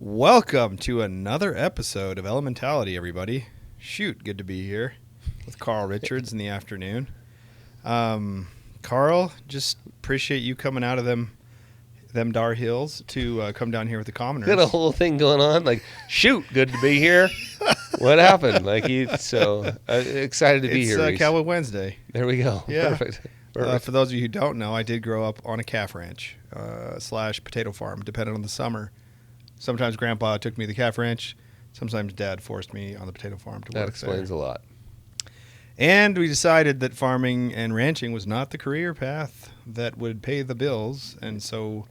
Welcome to another episode of Elementality, everybody. Shoot, good to be here with Carl Richards in the afternoon. Carl, just appreciate you coming out of them Dar Hills to come down here with the commoners. Got a whole thing going on. Like, shoot, good to be here. What happened? Excited to be here. It's Cowboy Wednesday. There we go. Yeah. Perfect. For those of you who don't know, I did grow up on a calf ranch / potato farm, depending on the summer. Sometimes Grandpa took me to the calf ranch. Sometimes Dad forced me on the potato farm to work there. That explains a lot. And we decided that farming and ranching was not the career path that would pay the bills. And so,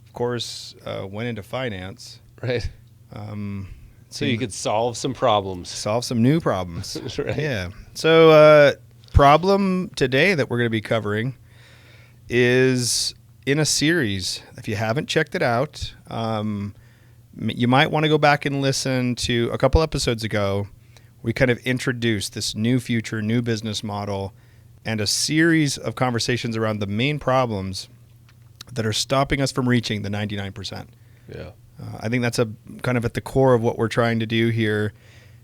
of course, went into finance. Right. So you could solve some problems. Solve some new problems. Right. Yeah. So problem today that we're going to be covering is in a series. If you haven't checked it out, you might want to go back and listen to a couple episodes ago. We kind of introduced this new future, new business model, and a series of conversations around the main problems that are stopping us from reaching the 99%. Yeah. I think that's a kind of at the core of what we're trying to do here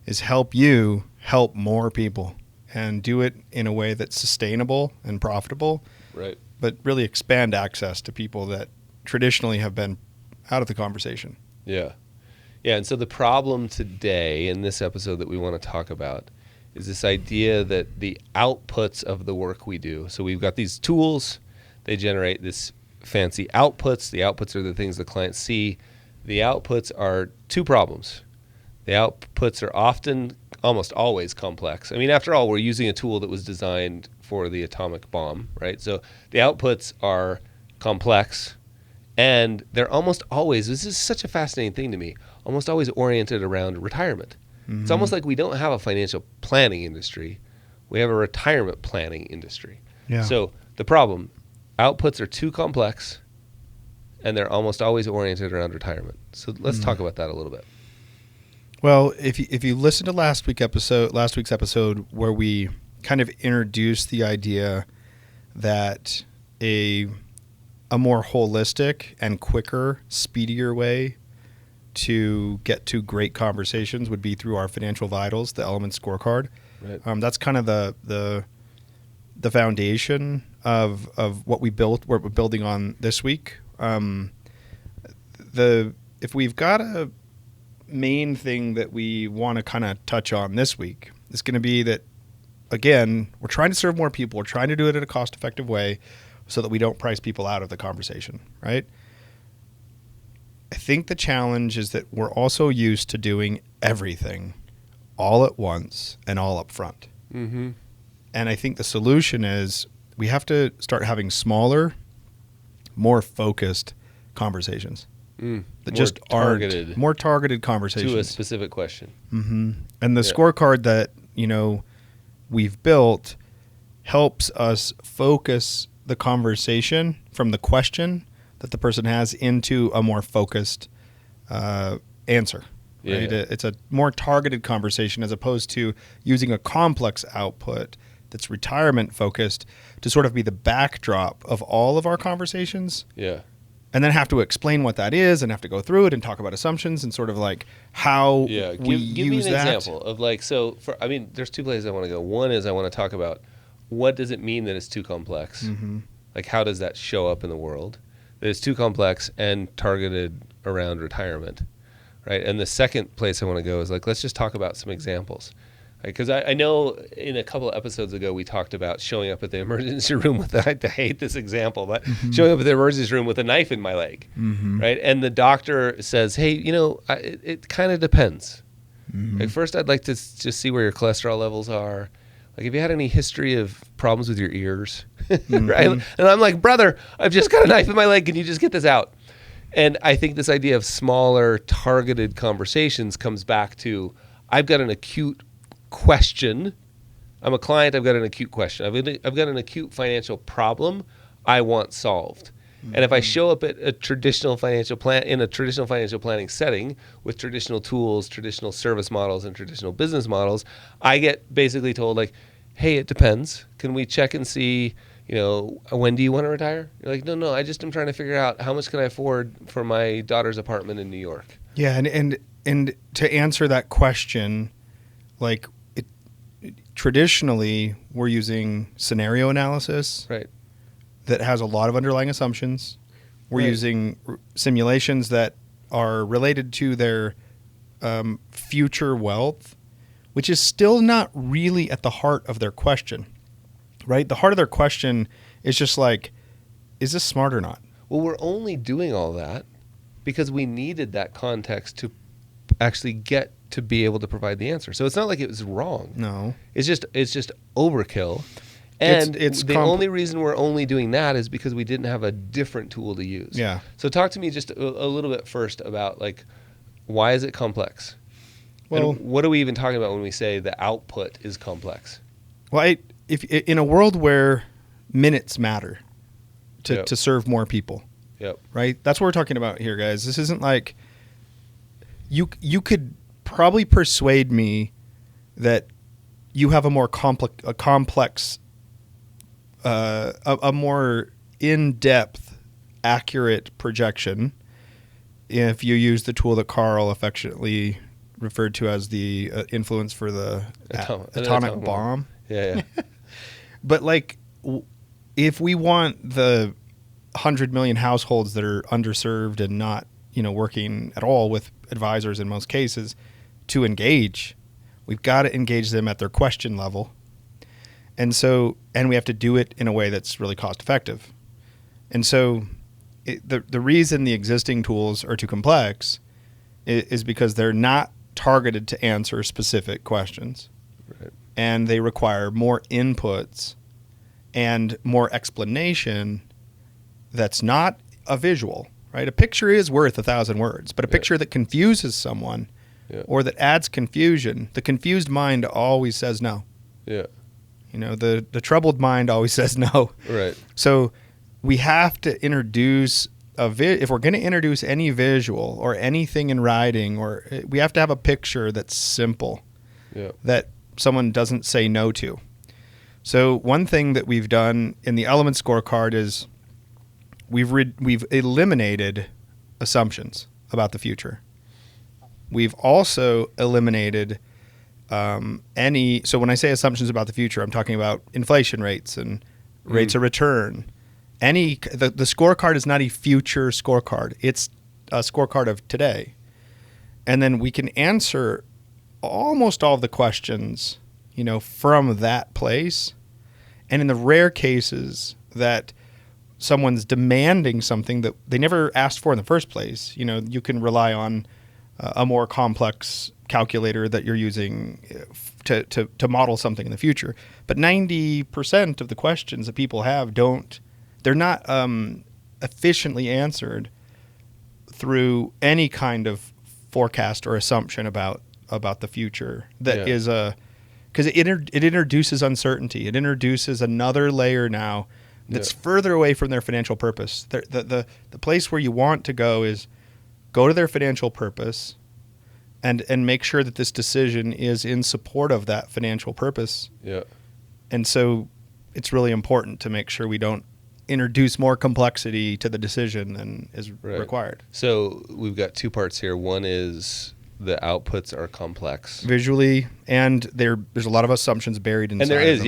is help you help more people and do it in a way that's sustainable and profitable. Right. But really expand access to people that traditionally have been out of the conversation. Yeah. Yeah, and so the problem today in this episode that we want to talk about is this idea that the outputs of the work we do. So we've got these tools, they generate this fancy outputs. The outputs are the things the clients see. The outputs are two problems. The outputs are often, almost always complex. I mean, after all, we're using a tool that was designed for the atomic bomb, right? So the outputs are complex. And they're almost always, this is such a fascinating thing to me, almost always oriented around retirement. Mm-hmm. It's almost like we don't have a financial planning industry. We have a retirement planning industry. Yeah. So the problem, outputs are too complex, and they're almost always oriented around retirement. So let's talk about that a little bit. Well, if you listen to last week's episode where we kind of introduced the idea that a more holistic and quicker, speedier way to get to great conversations would be through our financial vitals, the Element scorecard. Right. That's kind of the foundation of what we built, what we're building on this week. If we've got a main thing that we want to kind of touch on this week, it's going to be that, again, we're trying to serve more people. We're trying to do it in a cost-effective way, so that we don't price people out of the conversation, right? I think the challenge is that we're also used to doing everything all at once and all up front. Mm-hmm. And I think the solution is we have to start having smaller, more focused conversations. That just aren't more targeted conversations. To a specific question. Mm-hmm. And the scorecard that, we've built helps us focus the conversation from the question that the person has into a more focused answer. Yeah. Right? It's a more targeted conversation as opposed to using a complex output that's retirement focused to sort of be the backdrop of all of our conversations. Yeah. And then have to explain what that is and have to go through it and talk about assumptions and sort of like how we give use me an that. example of there's two places I want to go. One is I want to talk about what does it mean that it's too complex? Mm-hmm. Like, how does that show up in the world? That it's too complex and targeted around retirement, right? And the second place I want to go is let's just talk about some examples. Because I know in a couple of episodes ago we talked about showing up at the emergency room with, I hate this example, but showing up at the emergency room with a knife in my leg, right? And the doctor says, hey, it kind of depends. Mm-hmm. First, I'd like to just see where your cholesterol levels are. Have you had any history of problems with your ears? Right? And I'm like, brother, I've just got a knife in my leg. Can you just get this out? And I think this idea of smaller, targeted conversations comes back to, I've got an acute question. I'm a client. I've got an acute question. I've got an acute financial problem I want solved. Mm-hmm. And if I show up at a traditional financial planning setting with traditional tools, traditional service models, and traditional business models, I get basically told hey, it depends. Can we check and see, when do you want to retire? You're like, no, I just am trying to figure out how much can I afford for my daughter's apartment in New York. Yeah, and to answer that question, like traditionally we're using scenario analysis Right. that has a lot of underlying assumptions. We're Right. using simulations that are related to their future wealth, which is still not really at the heart of their question, right? The heart of their question is just like, is this smart or not? Well, we're only doing all that because we needed that context to actually get to be able to provide the answer. So it's not like it was wrong. No. It's just overkill. And It's the only reason we're only doing that is because we didn't have a different tool to use. Yeah. So talk to me just a little bit first about like, why is it complex? Well, and what are we even talking about when we say the output is complex? Well, if in a world where minutes matter to, Yep. to serve more people, Yep. right? That's what we're talking about here, guys. This isn't like you could probably persuade me that you have a more complex, a more in-depth, accurate projection if you use the tool that Carl affectionately referred to as the influence for the atomic bomb. Yeah. But like, if we want the 100 million households that are underserved and not, working at all with advisors in most cases to engage, we've got to engage them at their question level. And we have to do it in a way that's really cost effective. And so the reason the existing tools are too complex is because they're not targeted to answer specific questions. Right. And they require more inputs and more explanation that's not a visual, right? A picture is worth 1,000 words, but a picture that confuses someone or that adds confusion, the confused mind always says no. Yeah. The troubled mind always says no. Right. So we have to introduce if we're going to introduce any visual or anything in writing, or we have to have a picture that's simple, that someone doesn't say no to. So one thing that we've done in the Element Scorecard is we've eliminated assumptions about the future. We've also eliminated so when I say assumptions about the future, I'm talking about inflation rates and rates of return. The scorecard is not a future scorecard. It's a scorecard of today. And then we can answer almost all of the questions, from that place. And in the rare cases that someone's demanding something that they never asked for in the first place, you can rely on a more complex calculator that you're using to model something in the future. But 90% of the questions that people have they're not efficiently answered through any kind of forecast or assumption about the future. That is because it introduces uncertainty. It introduces another layer now that's further away from their financial purpose. The place where you want to go is go to their financial purpose and make sure that this decision is in support of that financial purpose. Yeah. And so it's really important to make sure we don't introduce more complexity to the decision than is required. So we've got two parts here. One is the outputs are complex visually, and there's a lot of assumptions buried inside. And there is,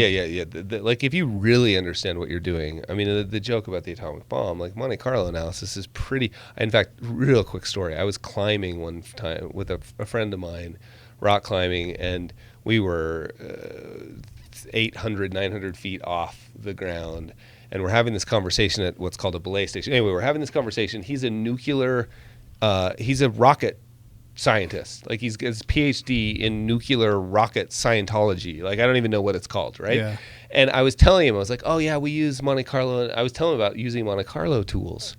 them. Like if you really understand what you're doing, I mean, the joke about the atomic bomb, like Monte Carlo analysis is pretty. In fact, real quick story. I was climbing one time with a friend of mine, rock climbing, and we were 800, 900 feet off the ground. And we're having this conversation at what's called a belay station. Anyway, we're having this conversation. He's a rocket scientist. Like he's his PhD in nuclear rocket Scientology. Like I don't even know what it's called, right? Yeah. And I was telling him, I was like, oh yeah, we use Monte Carlo. I was telling him about using Monte Carlo tools.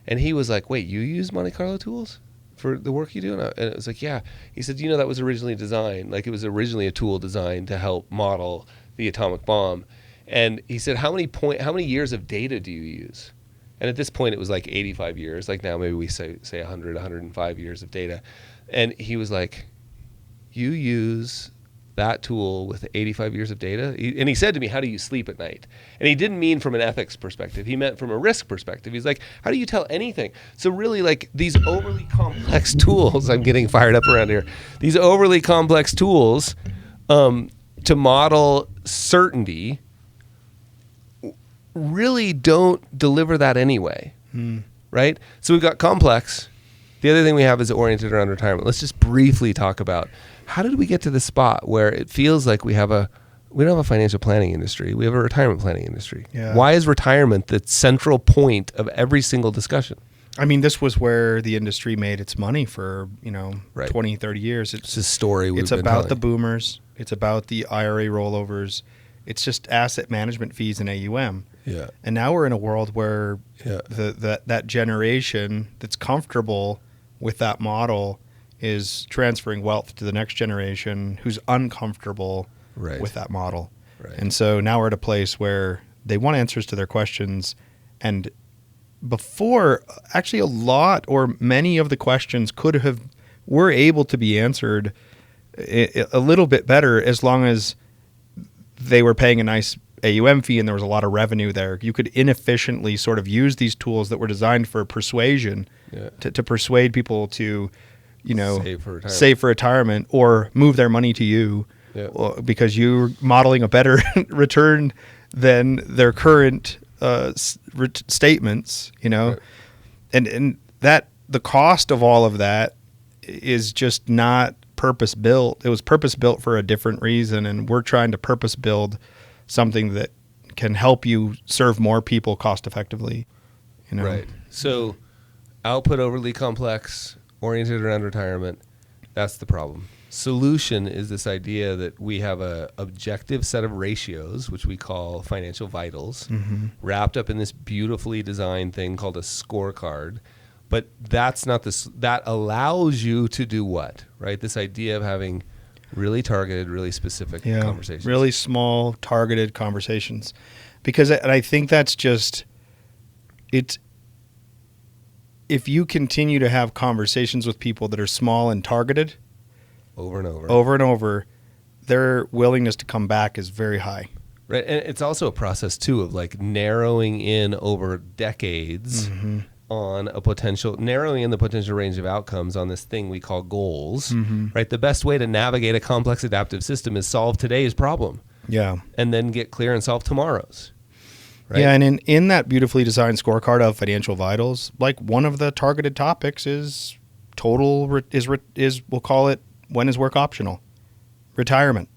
And he was like, wait, you use Monte Carlo tools for the work you do? And it was like, yeah. He said, that was originally designed. Like it was originally a tool designed to help model the atomic bomb. And he said, how many years of data do you use? And at this point, it was like 85 years. Like now, maybe we say 100, 105 years of data. And he was like, you use that tool with 85 years of data. And he said to me, how do you sleep at night? And he didn't mean from an ethics perspective. He meant from a risk perspective. He's like, how do you tell anything? So really, like, these overly complex tools, I'm getting fired up around here, these overly complex tools to model certainty really don't deliver that anyway, right? So we've got complex. The other thing we have is oriented around retirement. Let's just briefly talk about how did we get to the spot where it feels like we don't have a financial planning industry. We have a retirement planning industry. Yeah. Why is retirement the central point of every single discussion? I mean, this was where the industry made its money for, Right. 20, 30 years. It's a story we've It's been about the telling. boomers. It's about the IRA rollovers. It's just asset management fees and AUM. Yeah. And now we're in a world where Yeah. that generation that's comfortable with that model is transferring wealth to the next generation who's uncomfortable Right. with that model. Right. And so now we're at a place where they want answers to their questions. And before, actually a lot or many of the questions were able to be answered a little bit better as long as they were paying a nice AUM fee and there was a lot of revenue there. You could inefficiently sort of use these tools that were designed for persuasion to persuade people to, save for retirement or move their money to you because you're modeling a better return than their current statements, Right. and that the cost of all of that is just not purpose built. It was purpose built for a different reason, and we're trying to purpose build something that can help you serve more people cost effectively. Right. So output overly complex, oriented around retirement. That's the problem. Solution is this idea that we have a objective set of ratios, which we call financial vitals, wrapped up in this beautifully designed thing called a scorecard. But that's not that allows you to do what, right? This idea of having really targeted, really specific conversations. Really small, targeted conversations. Because I think that's just, if you continue to have conversations with people that are small and targeted, over and over, their willingness to come back is very high. Right. And it's also a process, too, of like narrowing in over decades on narrowing in the potential range of outcomes on this thing we call goals, right? The best way to navigate a complex adaptive system is solve today's problem. Yeah. And then get clear and solve tomorrow's. Right? Yeah, and in that beautifully designed scorecard of financial vitals, like one of the targeted topics is we'll call it, when is work optional? Retirement.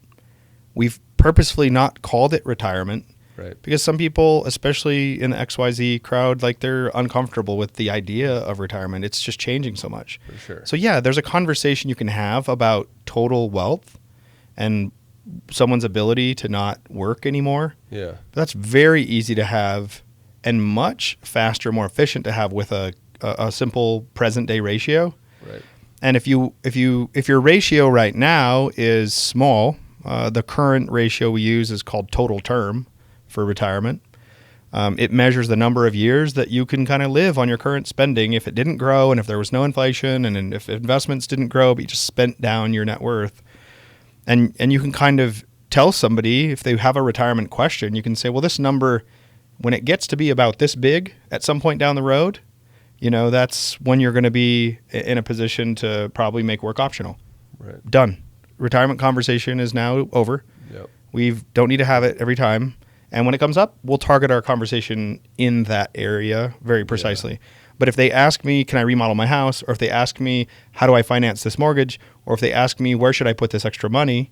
We've purposefully not called it retirement. Right. Because some people, especially in the XYZ crowd, like they're uncomfortable with the idea of retirement. It's just changing so much. For sure. So yeah, there's a conversation you can have about total wealth and someone's ability to not work anymore. Yeah. But that's very easy to have and much faster, more efficient to have with a simple present day ratio. Right. And if your ratio right now is small, the current ratio we use is called total term for retirement. It measures the number of years that you can kind of live on your current spending if it didn't grow and if there was no inflation and if investments didn't grow but you just spent down your net worth. And you can kind of tell somebody, if they have a retirement question, you can say, well, this number, when it gets to be about this big at some point down the road, that's when you're going to be in a position to probably make work optional. Right. Done. Retirement conversation is now over. Yep. We don't need to have it every time. And when it comes up, we'll target our conversation in that area very precisely. Yeah. But if they ask me, can I remodel my house? Or if they ask me, how do I finance this mortgage? Or if they ask me, where should I put this extra money?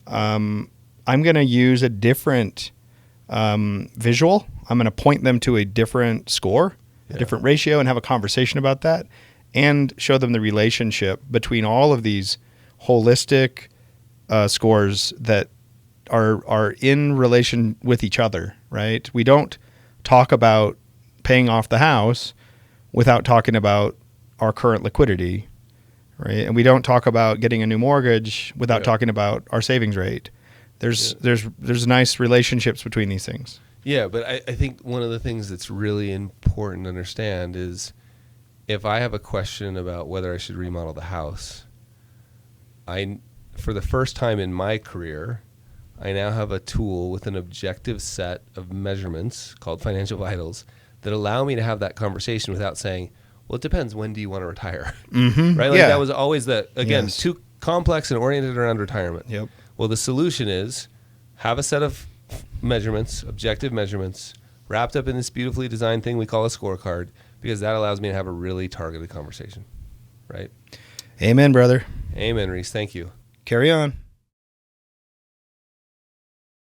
I'm going to use a different visual. I'm going to point them to a different score, a different ratio, and have a conversation about that and show them the relationship between all of these holistic scores that are in relation with each other, right? We don't talk about paying off the house without talking about our current liquidity, right? And we don't talk about getting a new mortgage without talking about our savings rate. There's nice relationships between these things. Yeah, but I think one of the things that's really important to understand is if I have a question about whether I should remodel the house, for the first time in my career, I now have a tool with an objective set of measurements called financial vitals that allow me to have that conversation without saying, well, it depends. When do you want to retire? Mm-hmm. Right? Like Yeah. that was always again, Yes. too complex and oriented around retirement. Yep. Well, the solution is have a set of measurements, objective measurements, wrapped up in this beautifully designed thing we call a scorecard, because that allows me to have a really targeted conversation. Right? Amen, brother. Amen, Reese. Thank you. Carry on.